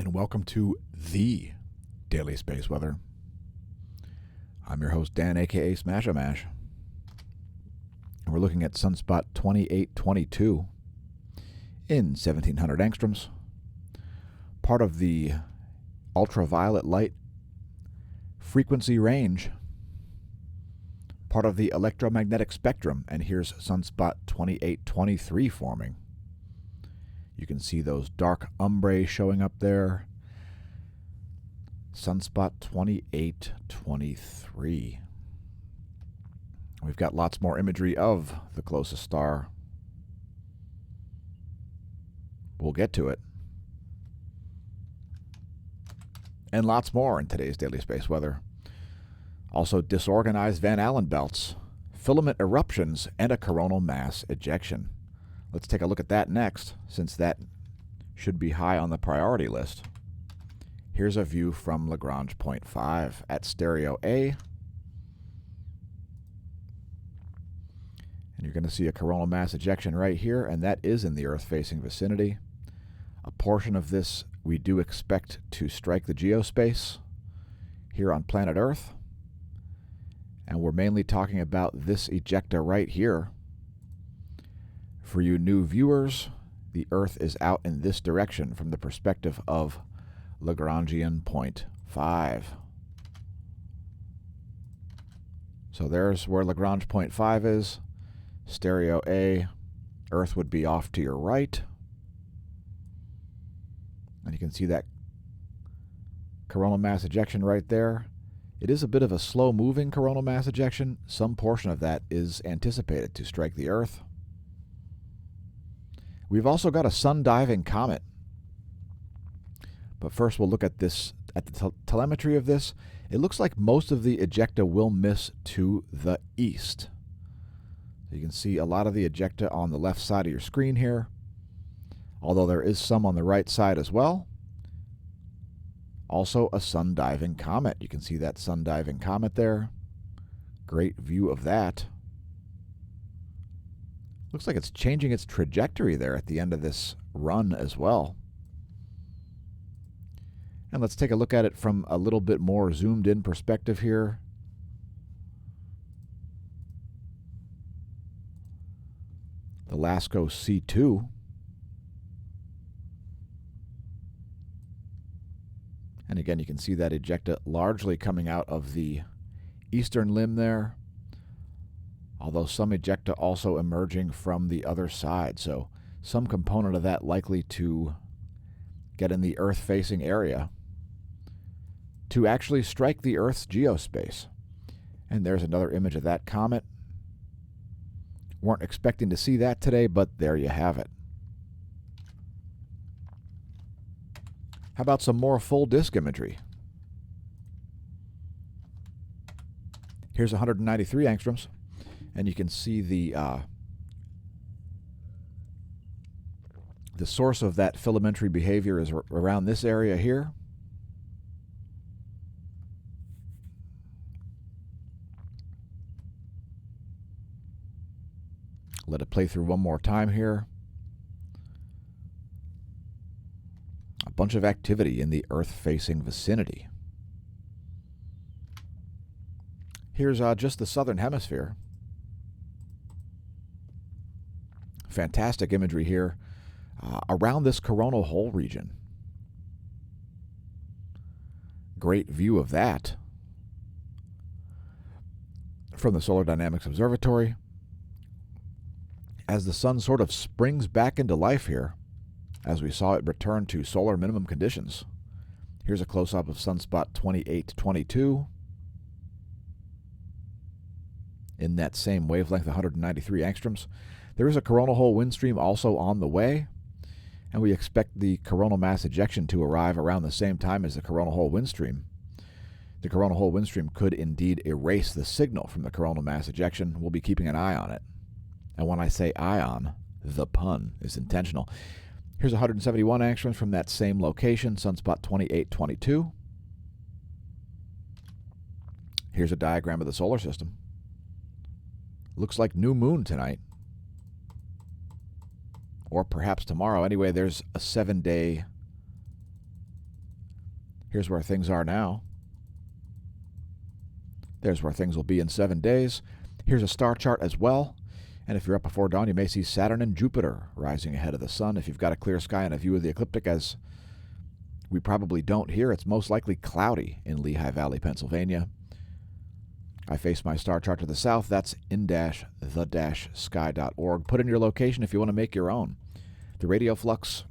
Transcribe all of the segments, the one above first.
and welcome to the Daily Space Weather. I'm your host, Dan, aka smAsho, and we're looking at Sunspot 2822 in 1700 angstroms, part of the ultraviolet light frequency range, part of the electromagnetic spectrum, and here's Sunspot 2823 forming. You can see those dark ombre showing up there. Sunspot 2823. We've got lots more imagery of the closest star. We'll get to it. And lots more in today's Daily Space Weather. Also, disorganized Van Allen belts, filament eruptions, and a coronal mass ejection. Let's take a look at that next, since that should be high on the priority list. Here's a view from Lagrange point 5 at stereo A. And you're going to see a coronal mass ejection right here, and that is in the Earth-facing vicinity. A portion of this we do expect to strike the geospace here on planet Earth. And we're mainly talking about this ejecta right here. For you new viewers, the Earth is out in this direction from the perspective of Lagrangian point 5. So there's where Lagrange point 5 is. Stereo A, Earth would be off to your right. And you can see that coronal mass ejection right there. It is a bit of a slow-moving coronal mass ejection. Some portion of that is anticipated to strike the Earth. We've also got a sun-diving comet. But first we'll look at this, at the telemetry of this. It looks like most of the ejecta will miss to the east. You can see a lot of the ejecta on the left side of your screen here, although there is some on the right side as well. Also a sun-diving comet. You can see that sun-diving comet there. Great view of that. Looks like it's changing its trajectory there at the end of this run as well. And let's take a look at it from a little bit more zoomed in perspective here. The LASCO C2. And again, you can see that ejecta largely coming out of the eastern limb there, although some ejecta also emerging from the other side. So some component of that likely to get in the Earth-facing area to actually strike the Earth's geospace. And there's another image of that comet. Weren't expecting to see that today, but there you have it. How about some more full disk imagery? Here's 193 angstroms. And you can see the source of that filamentary behavior is around this area here. Let it play through one more time here. A bunch of activity in the Earth-facing vicinity. Here's just the southern hemisphere. Fantastic imagery here around this coronal hole region. Great view of that from the Solar Dynamics Observatory as the sun sort of springs back into life here as we saw it return to solar minimum conditions. Here's a close-up of Sunspot 2822 in that same wavelength, 193 angstroms. There is a coronal hole wind stream also on the way, and we expect the coronal mass ejection to arrive around the same time as the coronal hole wind stream. The coronal hole wind stream could indeed erase the signal from the coronal mass ejection. We'll be keeping an eye on it. And when I say ion, the pun is intentional. Here's 171 angstroms from that same location, Sunspot 2822. Here's a diagram of the solar system. Looks like new moon tonight. Or perhaps tomorrow. Anyway, there's a 7-day Here's where things are now. There's where things will be in 7 days. Here's a star chart as well. And if you're up before dawn, you may see Saturn and Jupiter rising ahead of the sun. If you've got a clear sky and a view of the ecliptic, as we probably don't here, it's most likely cloudy in Lehigh Valley, Pennsylvania. I face my star chart to the south. That's in-the-sky.org. Put in your location if you want to make your own. The radio flux,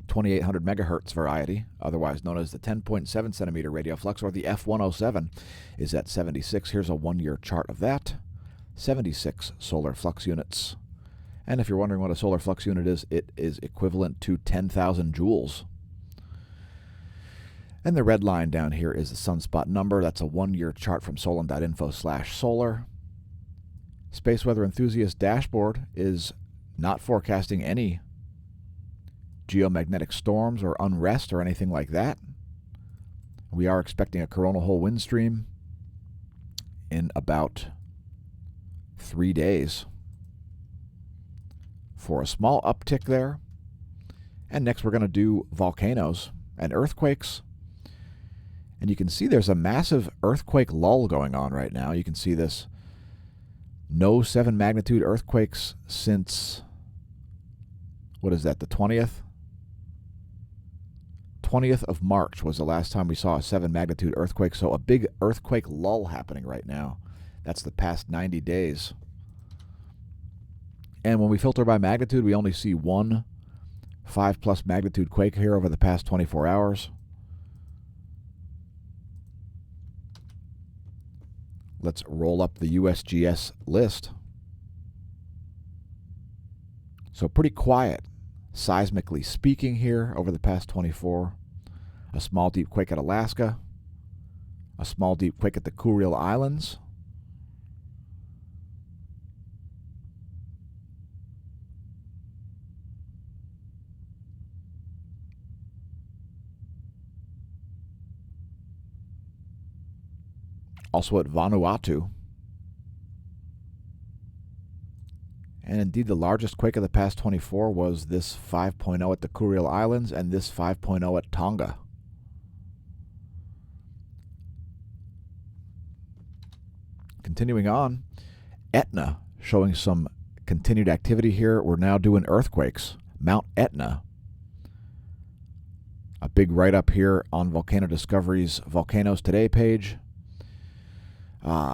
2800 megahertz variety, otherwise known as the 10.7 centimeter radio flux, or the F107, is at 76. Here's a 1-year chart of that. 76 solar flux units. And if you're wondering what a solar flux unit is, it is equivalent to 10,000 joules. And the red line down here is the sunspot number. That's a 1-year chart from solon.info/solar. Space Weather Enthusiast dashboard is not forecasting any geomagnetic storms or unrest or anything like that. We are expecting a coronal hole wind stream in about 3 days for a small uptick there. And next we're going to do volcanoes and earthquakes. And you can see there's a massive earthquake lull going on right now. You can see this. No 7 magnitude earthquakes since, what is that, the 20th? 20th of March was the last time we saw a 7 magnitude earthquake. So a big earthquake lull happening right now. That's the past 90 days. And when we filter by magnitude, we only see one 5+ magnitude quake here over the past 24 hours. Let's roll up the USGS list. So pretty quiet, seismically speaking, here over the past 24. A small deep quake at Alaska. A small deep quake at the Kuriles Islands. Also at Vanuatu. And indeed, the largest quake of the past 24 was this 5.0 at the Kuriles Islands and this 5.0 at Tonga. Continuing on, Etna showing some continued activity here. We're now doing earthquakes. Mount Etna. A big write-up here on Volcano Discovery's Volcanoes Today page.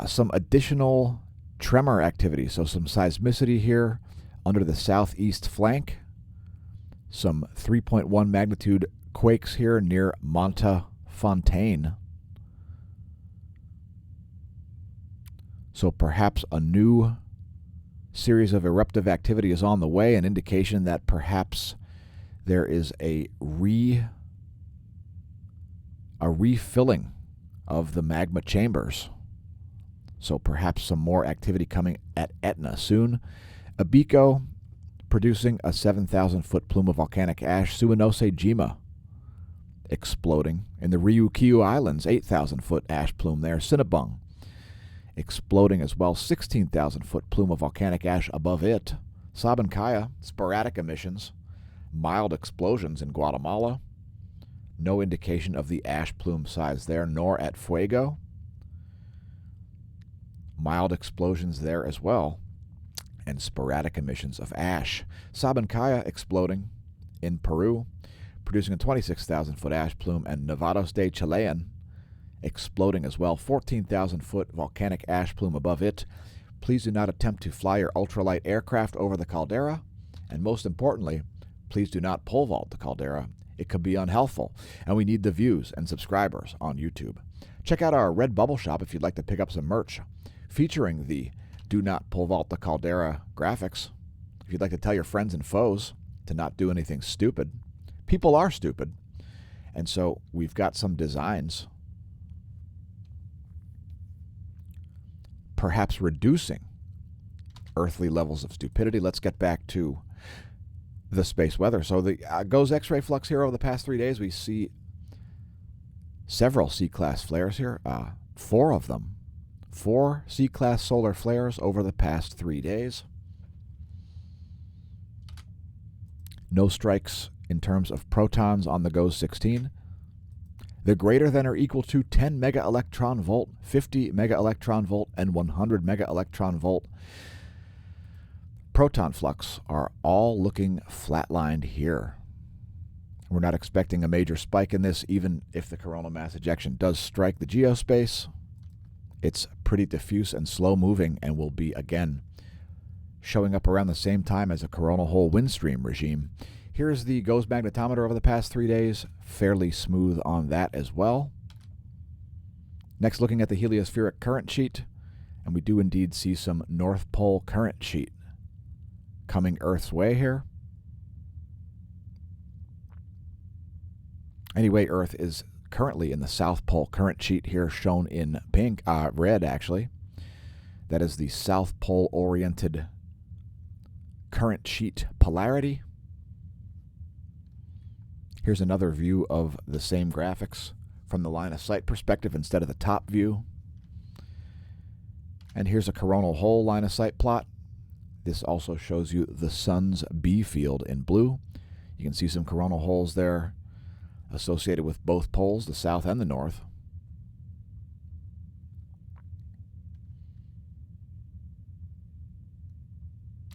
Some additional tremor activity, so some seismicity here under the southeast flank. Some 3.1 magnitude quakes here near Montefontaine. So perhaps a new series of eruptive activity is on the way, an indication that perhaps there is a refilling of the magma chambers. So perhaps some more activity coming at Etna soon. Abiko producing a 7,000-foot plume of volcanic ash. Suwanosejima exploding. In the Ryukyu Islands, 8,000-foot ash plume there. Sinabung exploding as well. 16,000-foot plume of volcanic ash above it. Sabancaya, sporadic emissions. Mild explosions in Guatemala. No indication of the ash plume size there, nor at Fuego. Mild explosions there as well, and sporadic emissions of ash. Sabancaya exploding in Peru, producing a 26,000-foot ash plume, and Nevados de Chilean exploding as well. 14,000-foot volcanic ash plume above it. Please do not attempt to fly your ultralight aircraft over the caldera, and most importantly, please do not pole vault the caldera. It could be unhealthful, and we need the views and subscribers on YouTube. Check out our Redbubble shop if you'd like to pick up some merch featuring the Do Not Pole Vault the Caldera graphics. If you'd like to tell your friends and foes to not do anything stupid. People are stupid. And so we've got some designs perhaps reducing earthly levels of stupidity. Let's get back to the space weather. So the GOES X-ray flux here over the past 3 days, we see several C-class flares here, 4 of them. 4 C-class solar flares over the past 3 days. No strikes in terms of protons on the GOES 16. The greater than or equal to 10 mega electron volt, 50 mega electron volt, and 100 mega electron volt proton flux are all looking flatlined here. We're not expecting a major spike in this, even if the coronal mass ejection does strike the geospace. It's pretty diffuse and slow moving and will be, again, showing up around the same time as a coronal hole wind stream regime. Here's the GOES magnetometer over the past 3 days. Fairly smooth on that as well. Next, looking at the heliospheric current sheet, and we do indeed see some North Pole current sheet coming Earth's way here. Anyway, Earth is currently in the South Pole current sheet here, shown in pink, red actually. That is the South Pole oriented current sheet polarity. Here's another view of the same graphics from the line of sight perspective instead of the top view. And here's a coronal hole line of sight plot. This also shows you the sun's B field in blue. You can see some coronal holes there associated with both poles, the south and the north.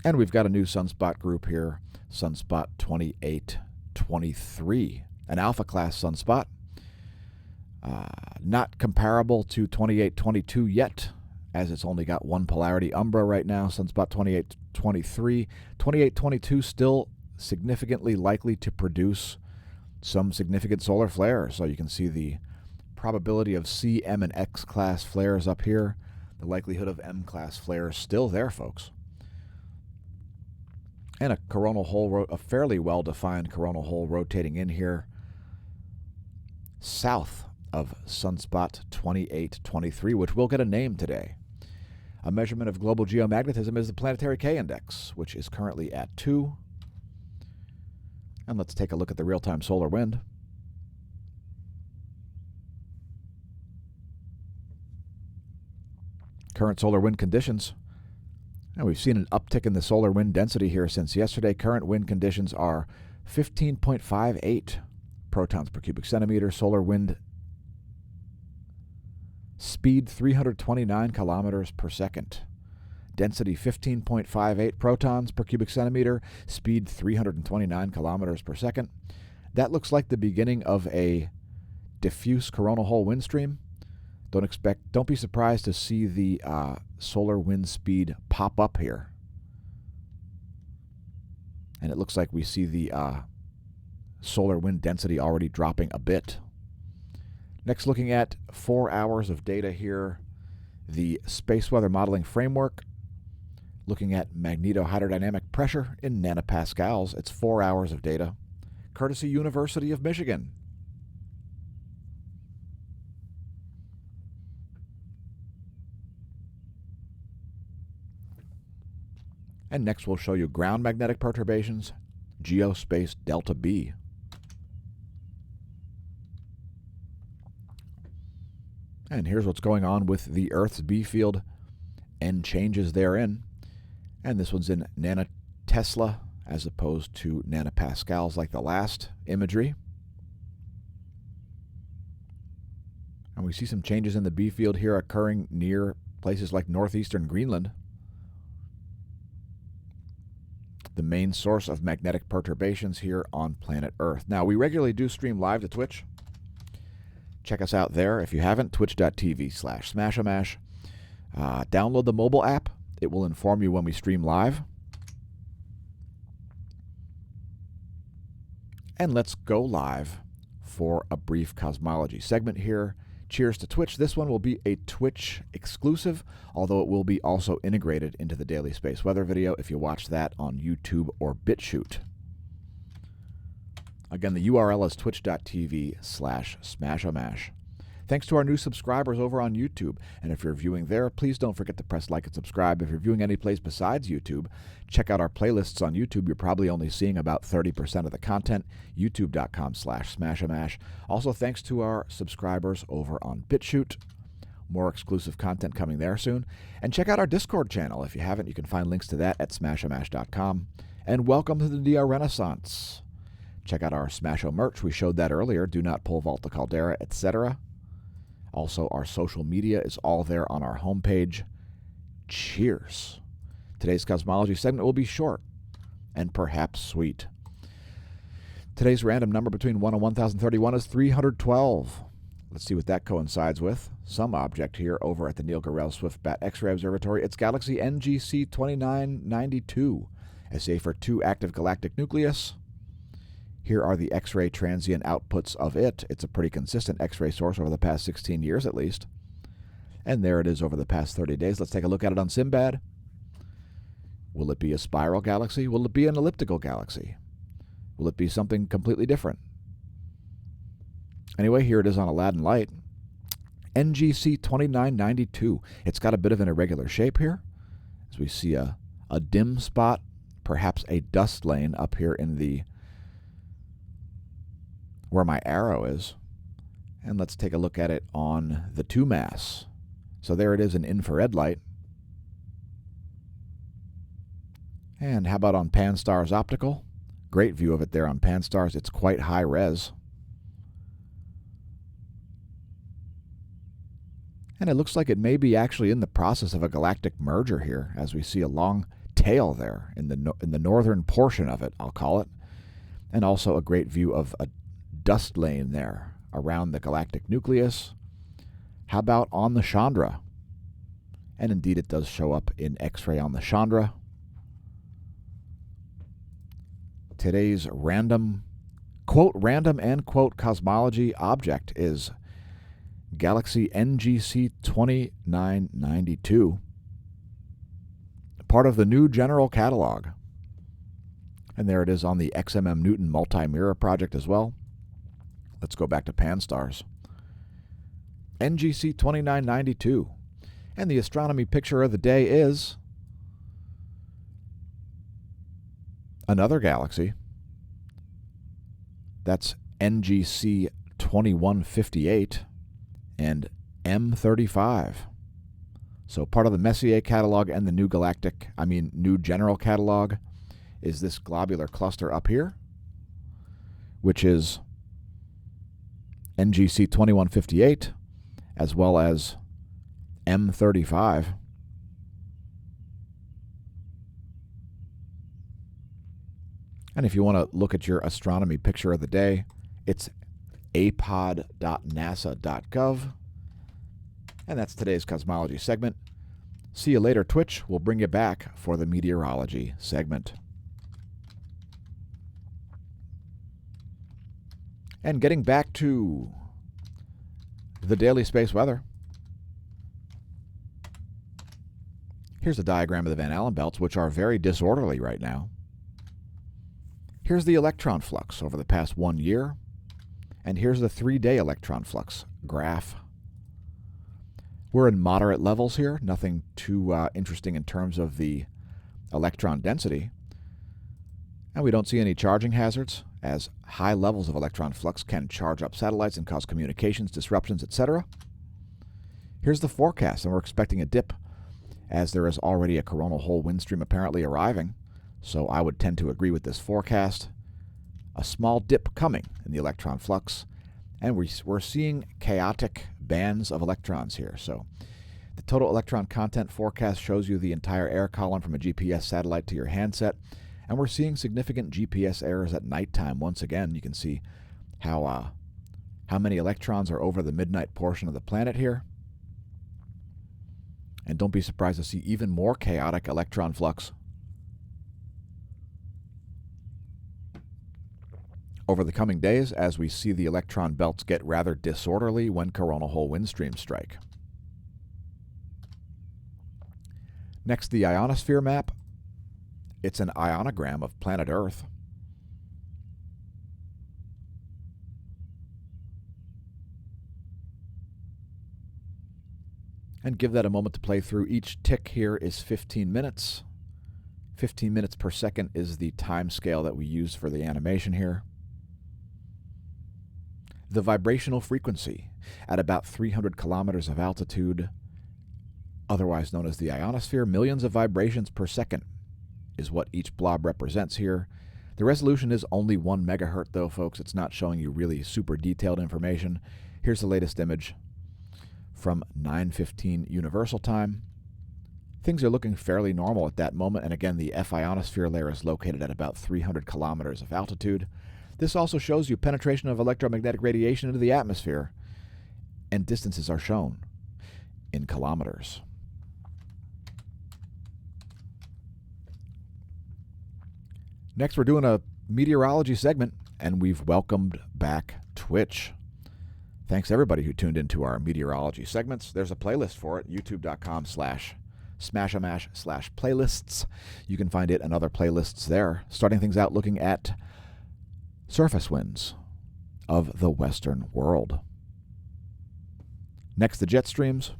And we've got a new sunspot group here, Sunspot 2823, an alpha class sunspot. Not comparable to 2822 yet, as it's only got one polarity umbra right now, Sunspot 2823. 2822 still significantly likely to produce some significant solar flares. So you can see the probability of C, M, and X class flares up here. The likelihood of M class flares still there, folks. And a coronal hole, a fairly well-defined coronal hole rotating in here south of Sunspot 2823, which will get a name today. A measurement of global geomagnetism is the planetary K-index, which is currently at 2. And let's take a look at the real-time solar wind. Current solar wind conditions. Now we've seen an uptick in the solar wind density here since yesterday. Current wind conditions are 15.58 protons per cubic centimeter. Solar wind speed 329 kilometers per second. Density 15.58 protons per cubic centimeter. Speed 329 kilometers per second. That looks like the beginning of a diffuse coronal hole wind stream. Don't be surprised to see the solar wind speed pop up here. And it looks like we see the solar wind density already dropping a bit. Next, looking at 4 hours of data here, the space weather modeling framework, looking at magnetohydrodynamic pressure in nanopascals. It's 4 hours of data, courtesy University of Michigan. And next we'll show you ground magnetic perturbations, geospace delta B. And here's what's going on with the Earth's B field and changes therein. And this one's in nanotesla as opposed to nanopascals like the last imagery. And we see some changes in the B field here occurring near places like northeastern Greenland. The main source of magnetic perturbations here on planet Earth. Now, we regularly do stream live to Twitch. Check us out there if you haven't, twitch.tv/smashamash. Download the mobile app. It will inform you when we stream live. And let's go live for a brief cosmology segment here. Cheers to Twitch. This one will be a Twitch exclusive, although it will be also integrated into the daily space weather video if you watch that on YouTube or BitChute. Again, the URL is twitch.tv/smashamash. Thanks to our new subscribers over on YouTube. And if you're viewing there, please don't forget to press like and subscribe. If you're viewing any place besides YouTube, check out our playlists on YouTube. You're probably only seeing about 30% of the content. YouTube.com/smashamash. Also, thanks to our subscribers over on BitChute. More exclusive content coming there soon. And check out our Discord channel. If you haven't, you can find links to that at smashamash.com. And welcome to the DR Renaissance. Check out our smAsho merch. We showed that earlier. Do not pole vault the caldera, etc. Also, our social media is all there on our homepage. Cheers. Today's cosmology segment will be short and perhaps sweet. Today's random number between 1 and 1031 is 312. Let's see what that coincides with. Some object here over at the Neil Gorell Swift Bat X-ray Observatory. It's galaxy NGC 2992, a SAFER-2 active galactic nucleus. Here are the X-ray transient outputs of it. It's a pretty consistent X-ray source over the past 16 years at least. And there it is over the past 30 days. Let's take a look at it on SIMBAD. Will it be a spiral galaxy? Will it be an elliptical galaxy? Will it be something completely different? Anyway, here it is on Aladdin Light. NGC 2992. It's got a bit of an irregular shape here, as we see a dim spot, perhaps a dust lane up here in the where my arrow is. And let's take a look at it on the 2MASS. So there it is in infrared light. And how about on Pan-STARRS Optical? Great view of it there on Pan-STARRS. It's quite high res. And it looks like it may be actually in the process of a galactic merger here, as we see a long tail there in the northern portion of it, I'll call it. And also a great view of a dust lane there around the galactic nucleus. How about on the Chandra? And indeed it does show up in X-ray on the Chandra. Today's random, quote, random and quote, cosmology object is galaxy NGC 2992, part of the new general catalog. And there it is on the XMM Newton multi-mirror project as well. Let's go back to Pan-STARRS. NGC 2992. And the astronomy picture of the day is another galaxy. That's NGC 2158 and M35. So part of the Messier catalog and the new general catalog is this globular cluster up here, which is NGC 2158 as well as M35. And if you want to look at your astronomy picture of the day, it's apod.nasa.gov. And that's today's cosmology segment. See you later, Twitch. We'll bring you back for the meteorology segment. And getting back to the daily space weather. Here's a diagram of the Van Allen belts, which are very disorderly right now. Here's the electron flux over the past 1 year. And here's the 3-day electron flux graph. We're in moderate levels here, nothing too interesting in terms of the electron density. And we don't see any charging hazards, as high levels of electron flux can charge up satellites and cause communications disruptions, etc. Here's the forecast, and we're expecting a dip, as there is already a coronal hole wind stream apparently arriving. So I would tend to agree with this forecast. A small dip coming in the electron flux, and we're seeing chaotic bands of electrons here. So the total electron content forecast shows you the entire air column from a GPS satellite to your handset, and we're seeing significant GPS errors at nighttime. Once again, you can see how many electrons are over the midnight portion of the planet here. And don't be surprised to see even more chaotic electron flux over the coming days, as we see the electron belts get rather disorderly when coronal hole wind streams strike. Next, the ionosphere map. It's an ionogram of planet Earth. And give that a moment to play through. Each tick here is 15 minutes. 15 minutes per second is the time scale that we use for the animation here. The vibrational frequency at about 300 kilometers of altitude, otherwise known as the ionosphere, millions of vibrations per second is what each blob represents here. The resolution is only 1 megahertz though, folks. It's not showing you really super detailed information. Here's the latest image from 9:15 Universal Time. Things are looking fairly normal at that moment, and again, the F ionosphere layer is located at about 300 kilometers of altitude. This also shows you penetration of electromagnetic radiation into the atmosphere, and distances are shown in kilometers. Next, we're doing a meteorology segment, and we've welcomed back Twitch. Thanks everybody who tuned into our meteorology segments. There's a playlist for it, youtube.com/smashamash/playlists. You can find it and other playlists there. Starting things out looking at surface winds of the Western world. Next, the jet streams.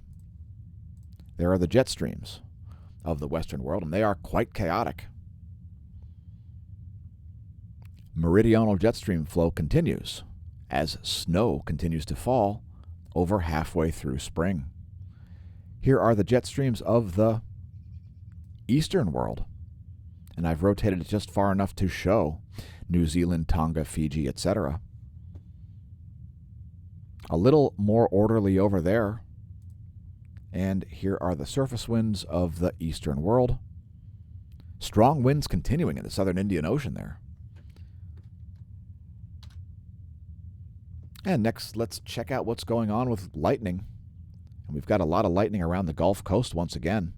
There are the jet streams of the Western world, and they are quite chaotic. Meridional jet stream flow continues as snow continues to fall over halfway through spring. Here are the jet streams of the eastern world, and I've rotated it just far enough to show New Zealand, Tonga, Fiji, etc. A little more orderly over there, and here are the surface winds of the eastern world. Strong winds continuing in the southern Indian Ocean there. And next, let's check out what's going on with lightning. And we've got a lot of lightning around the Gulf Coast once again.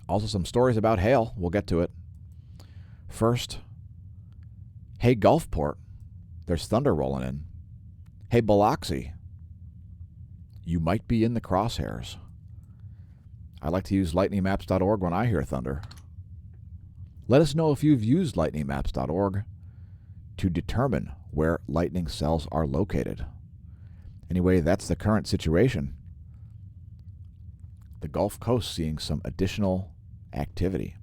Also some stories about hail. We'll get to it. First, hey Gulfport, there's thunder rolling in. Hey Biloxi, you might be in the crosshairs. I like to use lightningmaps.org when I hear thunder. Let us know if you've used lightningmaps.org to determine where lightning cells are located. Anyway, that's the current situation. The Gulf Coast seeing some additional activity.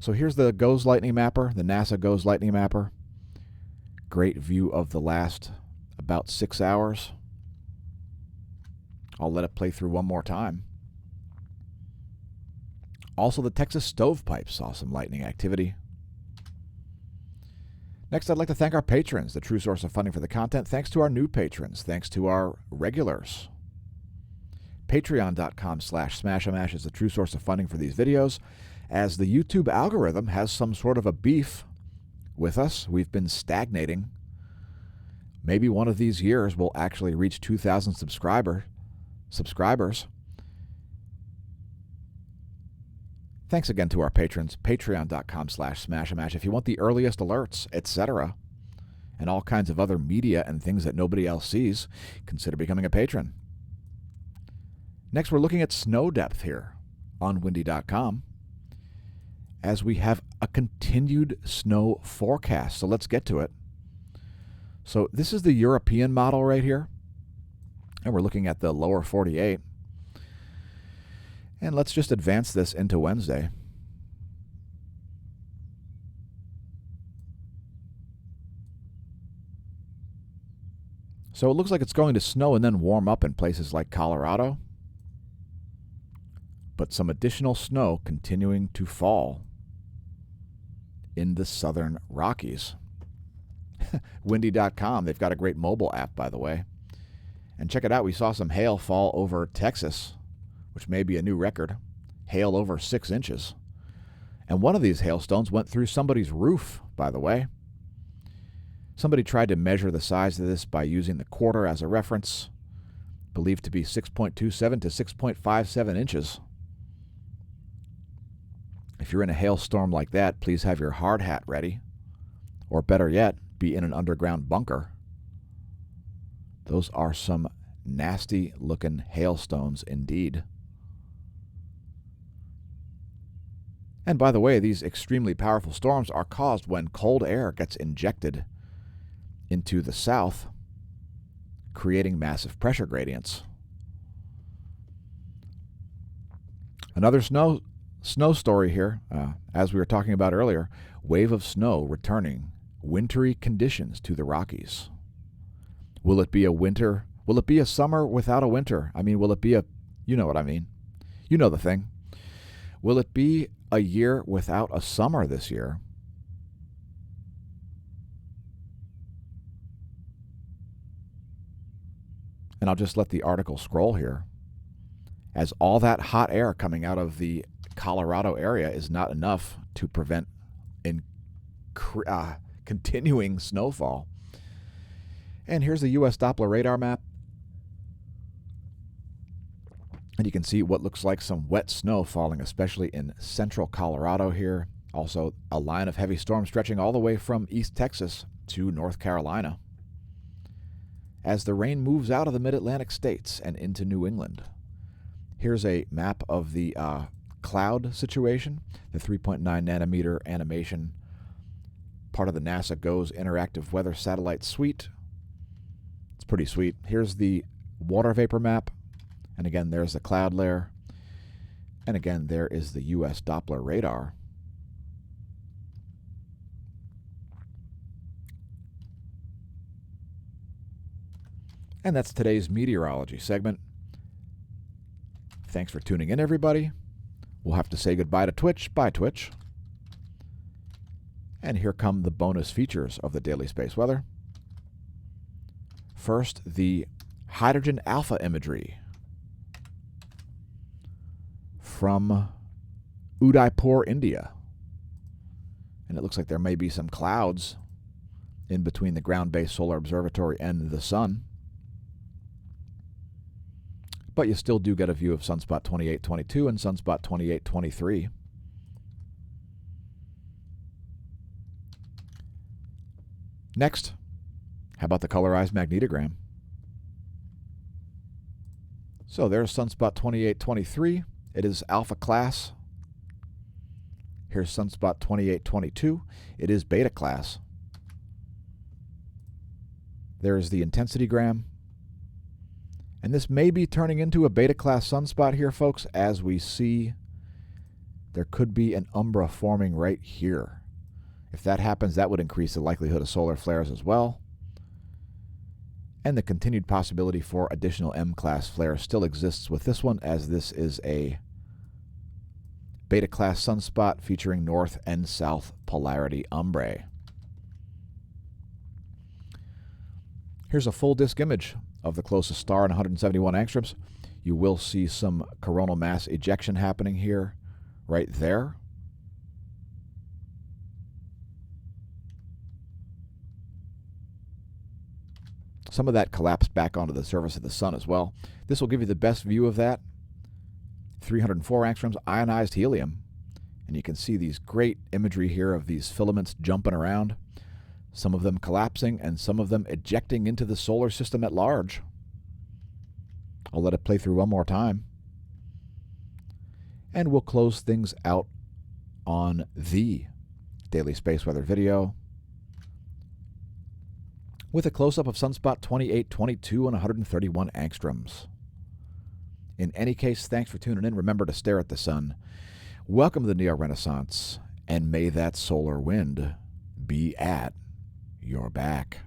So here's the GOES Lightning Mapper, the NASA GOES Lightning Mapper. Great view of the last about 6 hours. I'll let it play through one more time. Also, the Texas Stovepipe saw some lightning activity. Next, I'd like to thank our patrons, the true source of funding for the content. Thanks to our new patrons. Thanks to our regulars. Patreon.com/smashamash is the true source of funding for these videos. As the YouTube algorithm has some sort of a beef with us, we've been stagnating. Maybe one of these years we'll actually reach 2,000 subscribers. Thanks again to our patrons, patreon.com/smashamash. If you want the earliest alerts, etc., and all kinds of other media and things that nobody else sees, consider becoming a patron. Next, we're looking at snow depth here on windy.com as we have a continued snow forecast. So let's get to it. So this is the European model right here, and we're looking at the lower 48. And let's just advance this into Wednesday. So it looks like it's going to snow and then warm up in places like Colorado. But some additional snow continuing to fall in the southern Rockies. Windy.com, they've got a great mobile app, by the way. And check it out, we saw some hail fall over Texas, which may be a new record. Hail over 6 inches. And one of these hailstones went through somebody's roof, by the way. Somebody tried to measure the size of this by using the quarter as a reference, believed to be 6.27 to 6.57 inches. If you're in a hailstorm like that, please have your hard hat ready. Or better yet, be in an underground bunker. Those are some nasty-looking hailstones indeed. And by the way, these extremely powerful storms are caused when cold air gets injected into the south, creating massive pressure gradients. Another snow story here, as we were talking about earlier, wave of snow returning, wintry conditions to the Rockies. Will it be a winter? Will it be a summer without a winter? I mean, will it be a, you know what I mean. You know the thing. Will it be a year without a summer this year? And I'll just let the article scroll here, as all that hot air coming out of the Colorado area is not enough to prevent continuing snowfall. And here's the U.S. Doppler radar map. And you can see what looks like some wet snow falling, especially in central Colorado here. Also, a line of heavy storms stretching all the way from East Texas to North Carolina, as the rain moves out of the mid-Atlantic states and into New England. Here's a map of the cloud situation, the 3.9 nanometer animation, part of the NASA GOES interactive weather satellite suite. It's pretty sweet. Here's the water vapor map, and again, there's the cloud layer, and again, there is the U.S. Doppler radar. And that's today's meteorology segment. Thanks for tuning in, everybody. We'll have to say goodbye to Twitch. Bye, Twitch. And here come the bonus features of the Daily Space Weather. First, the hydrogen alpha imagery from Udaipur, India. And it looks like there may be some clouds in between the ground-based solar observatory and the sun. But you still do get a view of Sunspot 2822 and Sunspot 2823. Next, how about the colorized magnetogram? So there's Sunspot 2823. It is alpha class. Here's Sunspot 2822. It is beta class. There's the intensitygram. And this may be turning into a beta class sunspot here, folks, as we see there could be an umbra forming right here. If that happens, that would increase the likelihood of solar flares as well. And the continued possibility for additional M-class flares still exists with this one, as this is a beta class sunspot featuring north and south polarity umbrae. Here's a full disk image of the closest star in 171 angstroms. You will see some coronal mass ejection happening here, right there. Some of that collapsed back onto the surface of the sun as well. This will give you the best view of that. 304 angstroms ionized helium. And you can see these great imagery here of these filaments jumping around. Some of them collapsing and some of them ejecting into the solar system at large. I'll let it play through one more time. And we'll close things out on the Daily Space Weather video with a close-up of Sunspot 2822 and 131 angstroms. In any case, thanks for tuning in. Remember to stare at the sun. Welcome to the Neo-Renaissance, and may that solar wind be at your back.